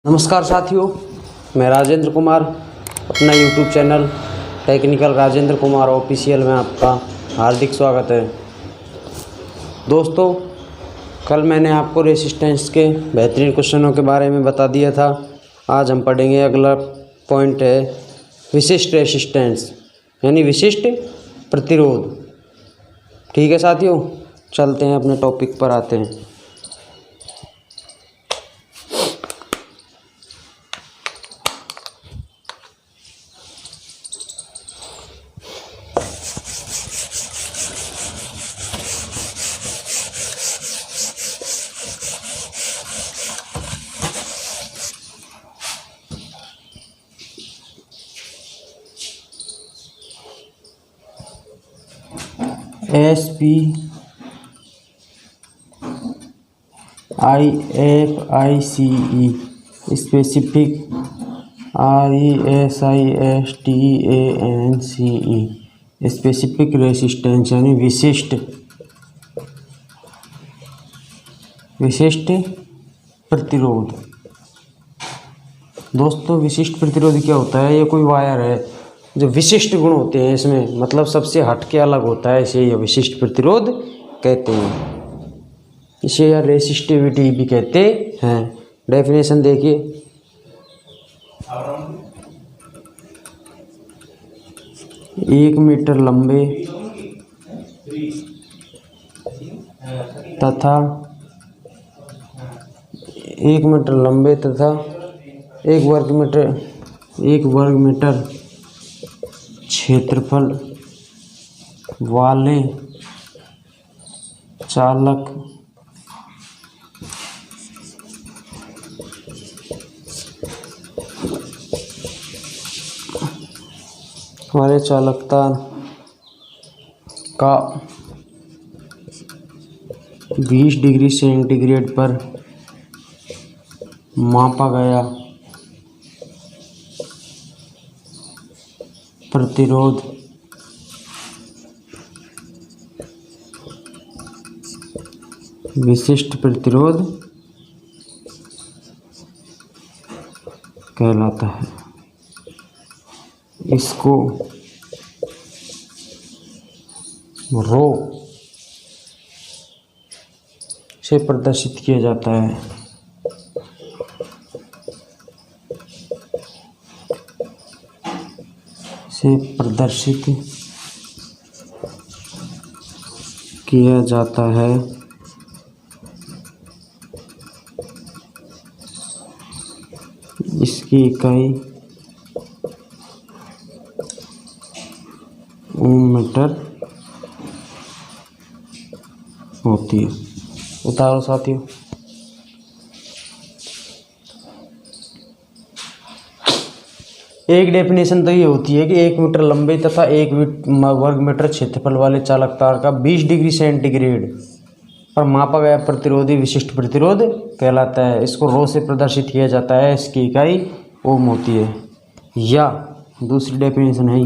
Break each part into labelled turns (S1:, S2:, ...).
S1: नमस्कार साथियों, मैं राजेंद्र कुमार अपना YouTube channel technical Rajendra Kumar official में आपका हार्दिक स्वागत है। दोस्तों, कल मैंने आपको रेसिस्टेंस के बेहतरीन क्वेश्चनों के बारे में बता दिया था। आज हम पढ़ेंगे। अगला पॉइंट है विशिष्ट रेसिस्टेंस यानी विशिष्ट प्रतिरोध। ठीक है साथियों, चलते हैं अपने टॉपिक पर आते हैं। SPIFICE specific RESISTANCE specific resistance यानी विशिष्ट प्रतिरोध। दोस्तों, विशिष्ट प्रतिरोध क्या होता है? ये कोई वायर है जो विशिष्ट गुण होते हैं इसमें, मतलब सबसे हटके अलग होता है, इसे यह विशिष्ट प्रतिरोध कहते हैं। इसे या रेसिस्टिविटी भी कहते हैं। डेफिनेशन देखिए, एक मीटर लंबे तथा 1 वर्ग मीटर क्षेत्रफल वाले चालक चालकता का 20 डिग्री सेंटीग्रेड पर मापा गया प्रतिरोध विशिष्ट प्रतिरोध कहलाता है। इसको रो से प्रदर्शित किया जाता है। इसकी इकाई ओम मीटर होती है। उतारो साथियों। एक डेफिनेशन तो ये होती है कि 1 मीटर लंबे तथा 1 वर्ग मीटर क्षेत्रफल वाले चालक तार का 20 डिग्री सेंटीग्रेड पर मापा गया प्रतिरोधी विशिष्ट प्रतिरोध कहलाता है। इसको रो से प्रदर्शित किया जाता है। इसकी इकाई ओम होती है। या दूसरी डेफिनेशन है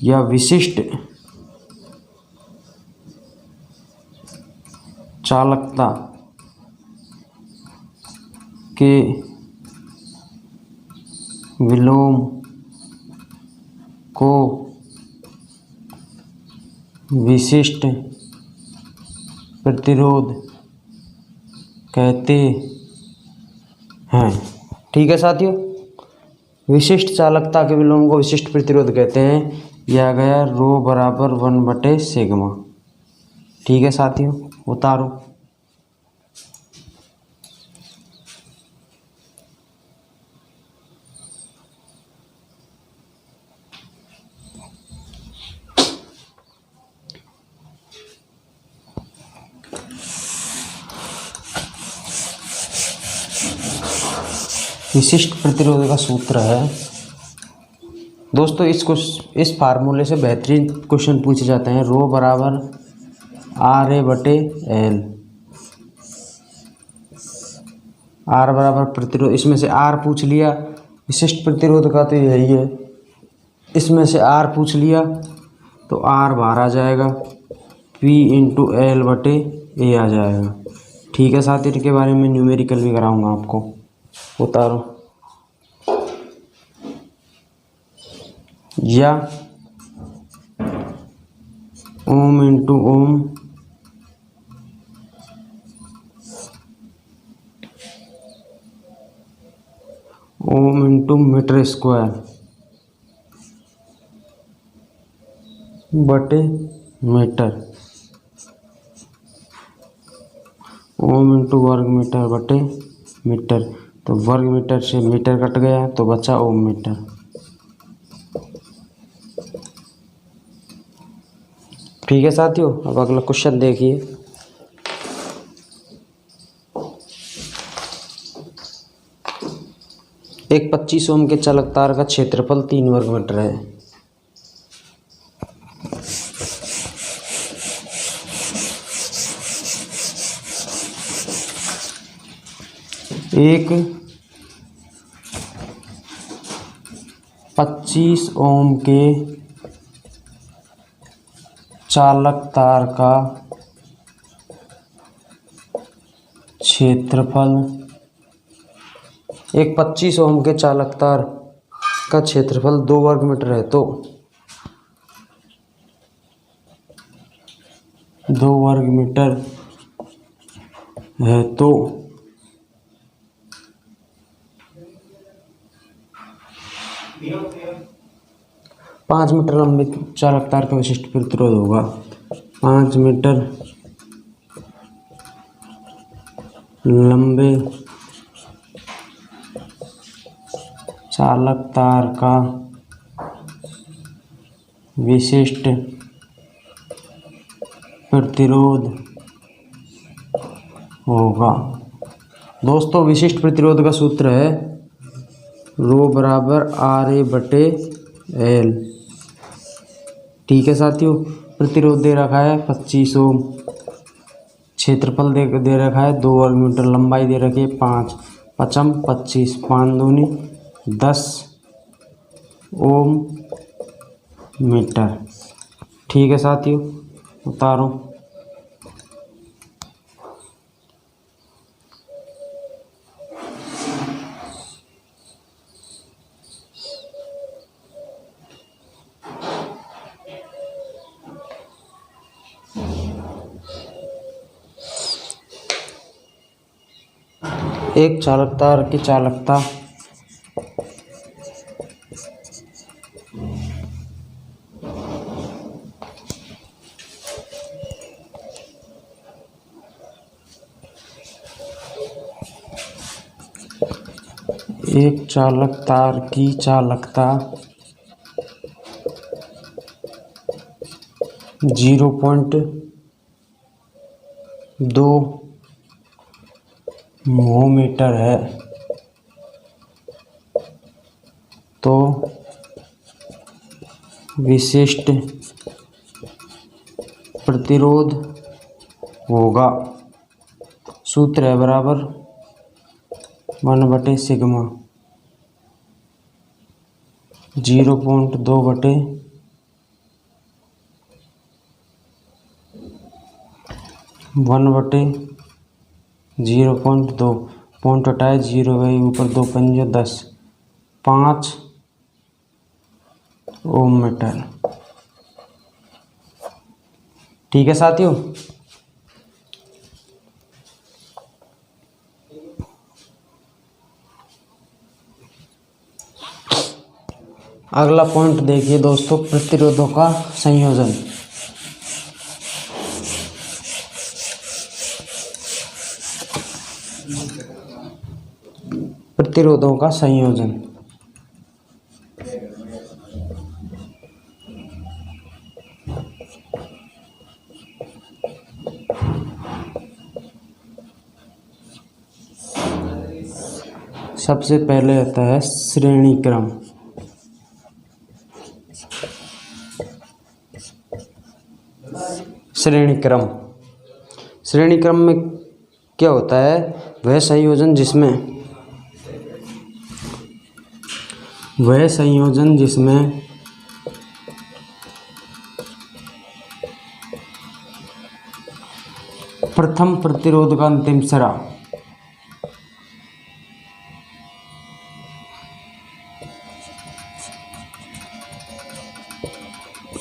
S1: या विशिष्ट चालकता के विलोम को विशिष्ट प्रतिरोध कहते हैं। ठीक है साथियों, विशिष्ट चालकता के विलोम को विशिष्ट प्रतिरोध कहते हैं। यह गया रो बराबर 1/σ। ठीक है साथियों, उतारो। विशिष्ट प्रतिरोध का सूत्र है दोस्तों, इस फार्मूले से बेहतरीन क्वेश्चन पूछे जाते हैं। रो बराबर RA/L। R बराबर प्रतिरोध, इसमें से R पूछ लिया। विशिष्ट प्रतिरोध का तो यही है, इसमें से R पूछ लिया तो R बाहर आ जाएगा, P/L/A आ जाएगा। ठीक है साथ ही के बारे में न्यूमेरिकल भी कराऊंगा आपको। उतारो, या ohm into Om ohm into metre square बटे मीटर, ओम इंटू वर्ग मीटर बटे मीटर। तो वर्ग मीटर से मीटर कट गया तो बचा ओम मीटर। ठीक है साथियों, अब अगला क्वेश्चन देखिए। एक 25 ओम के चालक तार का क्षेत्रफल 3 वर्ग मीटर है। एक 25 ओम के चालक तार का क्षेत्रफल, एक 25 ओम के चालक तार का क्षेत्रफल 2 वर्ग मीटर है, तो 2 वर्ग मीटर है तो 5 मीटर लंबे चालक तार का विशिष्ट प्रतिरोध होगा। 5 मीटर लंबे चालक तार का विशिष्ट प्रतिरोध होगा। दोस्तों, विशिष्ट प्रतिरोध का सूत्र है रो बराबर आर ए बटे एल। ठीक है साथियों, प्रतिरोध दे रखा है 25 ओम, क्षेत्रफल दे रखा है 2 वर्ग मीटर, लंबाई दे रखी है 5, 5 25, 5 दूनी 10 ओम मीटर। ठीक है साथियों, उतारो। एक चालक तार की चालकता एक चालक तार की चालकता 0.2 मोह मीटर है, तो विशिष्ट प्रतिरोध होगा। सूत्र है बराबर 1 बटे सिग्मा, 0.2 बटे 1 बटे 0.2, पॉइंट हटाए 0 गई ऊपर, 2 पंजे 10, 5 ओम मीटर। ठीक है साथियों, अगला पॉइंट देखिए दोस्तों, प्रतिरोधों का संयोजन। प्रतिरोधों का संयोजन सबसे पहले आता है श्रेणी क्रम। श्रेणी क्रम, श्रेणी क्रम में क्या होता है? वह संयोजन जिसमें प्रथम प्रतिरोध का अंतिम सिरा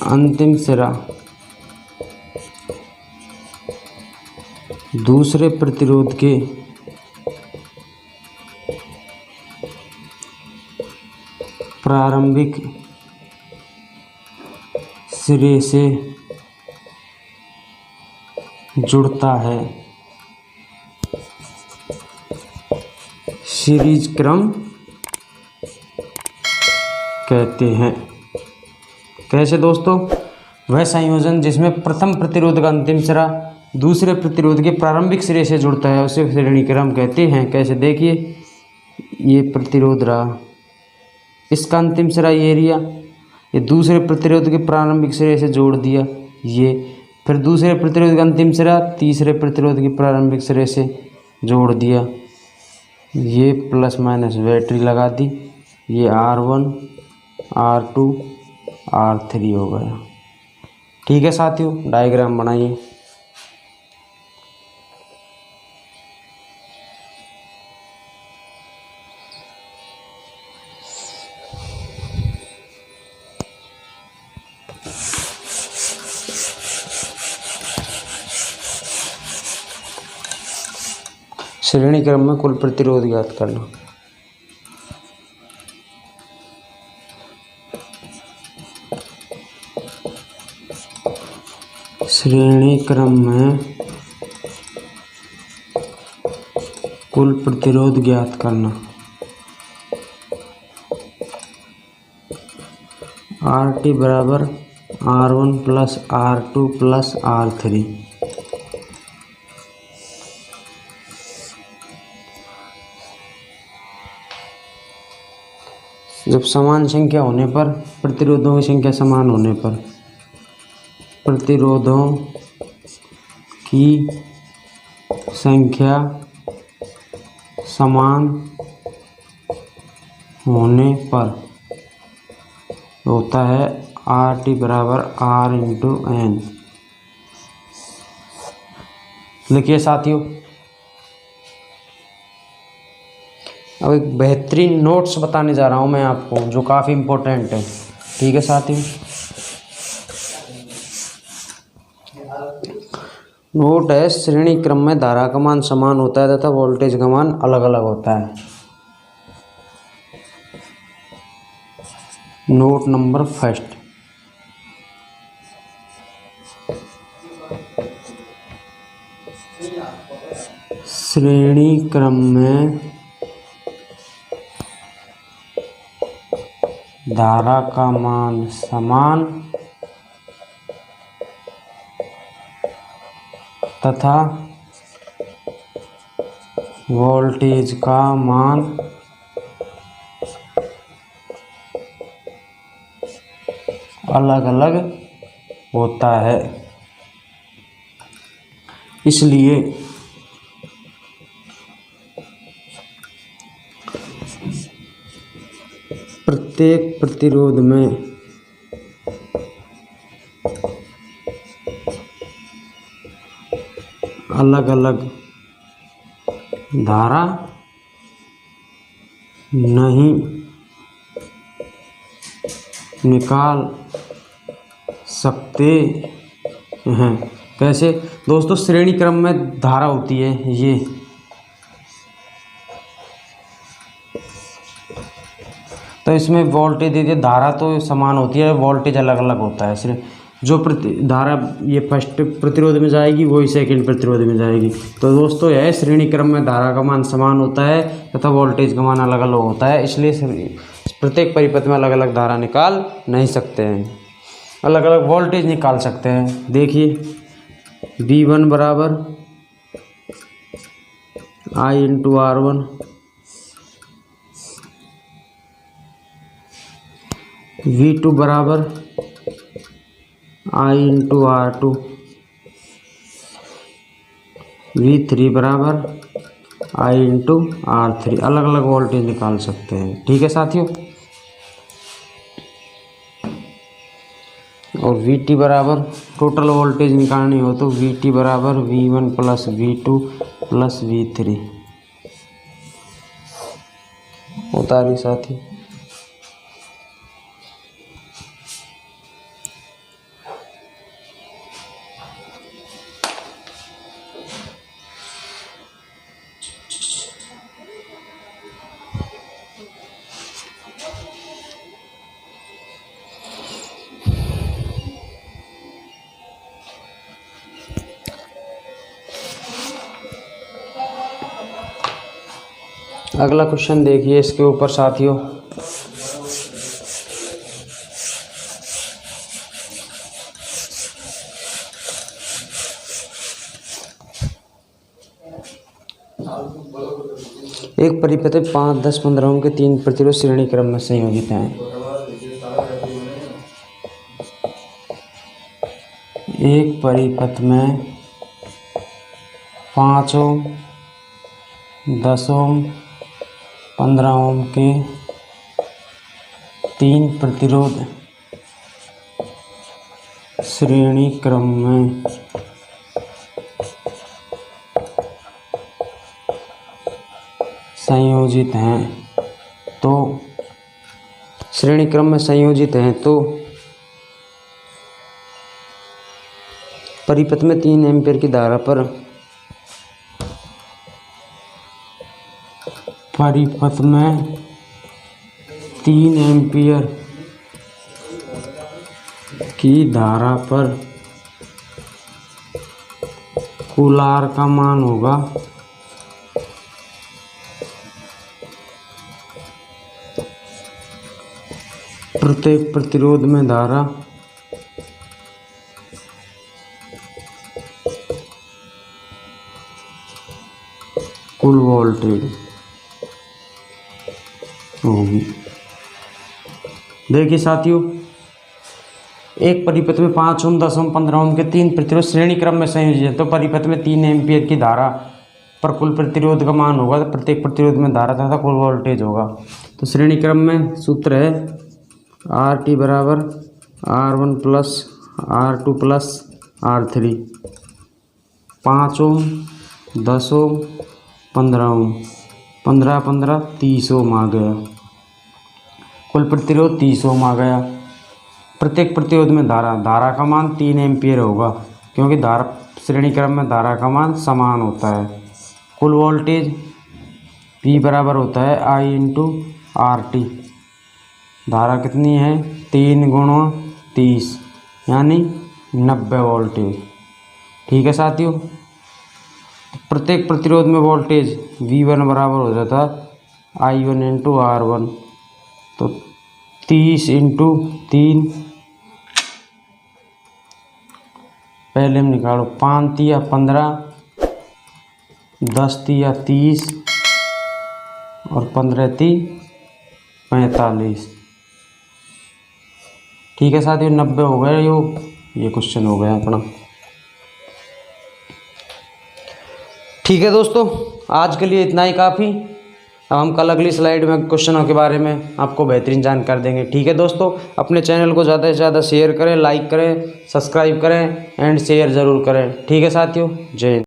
S1: अंतिम सिरा दूसरे प्रतिरोध के प्रारंभिक सिरे से जुड़ता है। सीरीज क्रम कहते हैं। कैसे दोस्तों? वह संयोजन जिसमें प्रथम प्रतिरोध का अंतिम सिरा दूसरे प्रतिरोध के प्रारंभिक सिरे से जुड़ता है उसे श्रेणी क्रम कहते हैं। कैसे? देखिए, ये प्रतिरोध रहा, इसका अंतिम सिरा ये रिया, ये दूसरे प्रतिरोध के प्रारंभिक सिरे से जोड़ दिया, ये फिर दूसरे प्रतिरोध का अंतिम सिरा तीसरे प्रतिरोध के प्रारंभिक सिरे से जोड़ दिया, ये प्लस माइनस बैटरी लगा दी, ये R1 R2 R3 हो गया। ठीक है साथियों, डायग्राम बनाइए। श्रेणी क्रम में कुल प्रतिरोध ज्ञात करना। श्रेणी क्रम में कुल प्रतिरोध ज्ञात करना। RT बराबर R1 plus R2 plus R3। जब समान संख्या होने पर, प्रतिरोधों की संख्या समान होने पर, प्रतिरोधों की संख्या समान होने पर होता है RT बराबर R इंटू N। लिखिए साथियों। अब एक बेहतरीन नोट्स बताने जा रहा हूँ मैं आपको, जो काफ़ी इम्पोर्टेंट है। ठीक है साथियों, नोट है, श्रेणी क्रम में धारा का मान समान होता है तथा वोल्टेज का मान अलग अलग होता है। नोट नंबर फर्स्ट, श्रेणी क्रम में धारा का मान समान तथा वोल्टेज का मान अलग अलग होता है। इसलिए प्रत्येक प्रतिरोध में अलग अलग धारा नहीं निकाल सकते हैं। कैसे दोस्तों? श्रेणी क्रम में धारा होती है ये, तो इसमें वोल्टेज दे दिए, धारा तो समान होती है, वोल्टेज अलग अलग होता है। सिर्फ जो धारा ये फर्स्ट प्रतिरोध में जाएगी वही सेकंड प्रतिरोध में जाएगी। तो दोस्तों यह श्रेणी क्रम में धारा का मान समान होता है तथा वोल्टेज का मान अलग अलग होता है, इसलिए प्रत्येक परिपथ में अलग अलग धारा निकाल नहीं सकते हैं, अलग अलग वोल्टेज निकाल सकते हैं। देखिए, V1 बराबर I इंटू R1, V2 बराबर I इंटू R2, V3 बराबर I इंटू R3, अलग अलग वोल्टेज निकाल सकते हैं। ठीक है साथियों, और VT बराबर टोटल वोल्टेज निकालनी हो तो VT बराबर V1 plus V2 plus V3 होता है साथी। अगला क्वेश्चन देखिए इसके ऊपर साथियों। एक परिपथ में 5, 10, 15 ओम के 3 प्रतिरोध श्रेणी क्रम में संयोजित हैं। एक परिपथ में 5 ओम, 10 ओम, 15 ओम के 3 प्रतिरोध श्रेणी क्रम में संयोजित हैं। तो श्रेणी क्रम में संयोजित हैं तो परिपथ में 3 एम्पीयर की धारा पर परिपथ में 3 एम्पीयर की धारा पर कुल R का मान होगा प्रत्येक प्रतिरोध में धारा कुल वोल्टेज होगी। देखिए साथियों, एक परिपथ में 5 ओम, 10 ओम, 15 ओम के 3 प्रतिरोध श्रेणी क्रम में संयोजित है। तो परिपथ में 3 एम्पीयर की धारा पर कुल प्रतिरोध का मान होगा, तो प्रत्येक प्रतिरोध में धारा तथा कुल वोल्टेज होगा। तो श्रेणी क्रम में सूत्र है RT बराबर R1 plus R2 plus R3। 5 ओम, 10 ओम, 15 ओम, 15, 15, 30 ओम आ गया। कुल प्रतिरोध 30 ओम आ गया। प्रत्येक प्रतिरोध में धारा का मान 3 एम्पीयर होगा, क्योंकि धारा श्रेणी क्रम में धारा का मान समान होता है। कुल वोल्टेज P बराबर होता है I इंटू RT। धारा कितनी है? 3 गुणा 30 यानी 90 वोल्टेज। ठीक है साथियों, प्रत्येक प्रतिरोध में वोल्टेज V1 बराबर हो जाता I1 इंटू R1। तो 30 इंटू 3, पहले हम निकालो 5 तिया 15, 10 तिया 30 और 15 ती 45। ठीक है साथियों, 90 हो गया ये क्वेश्चन हो गया अपना। ठीक है दोस्तों, आज के लिए इतना ही काफ़ी। अब हम कल अगली स्लाइड में क्वेश्चनों के बारे में आपको बेहतरीन जानकारी देंगे। ठीक है दोस्तों, अपने चैनल को ज़्यादा से ज़्यादा शेयर करें, लाइक करें, सब्सक्राइब करें एंड शेयर ज़रूर करें। ठीक है साथियों, जय हिंद।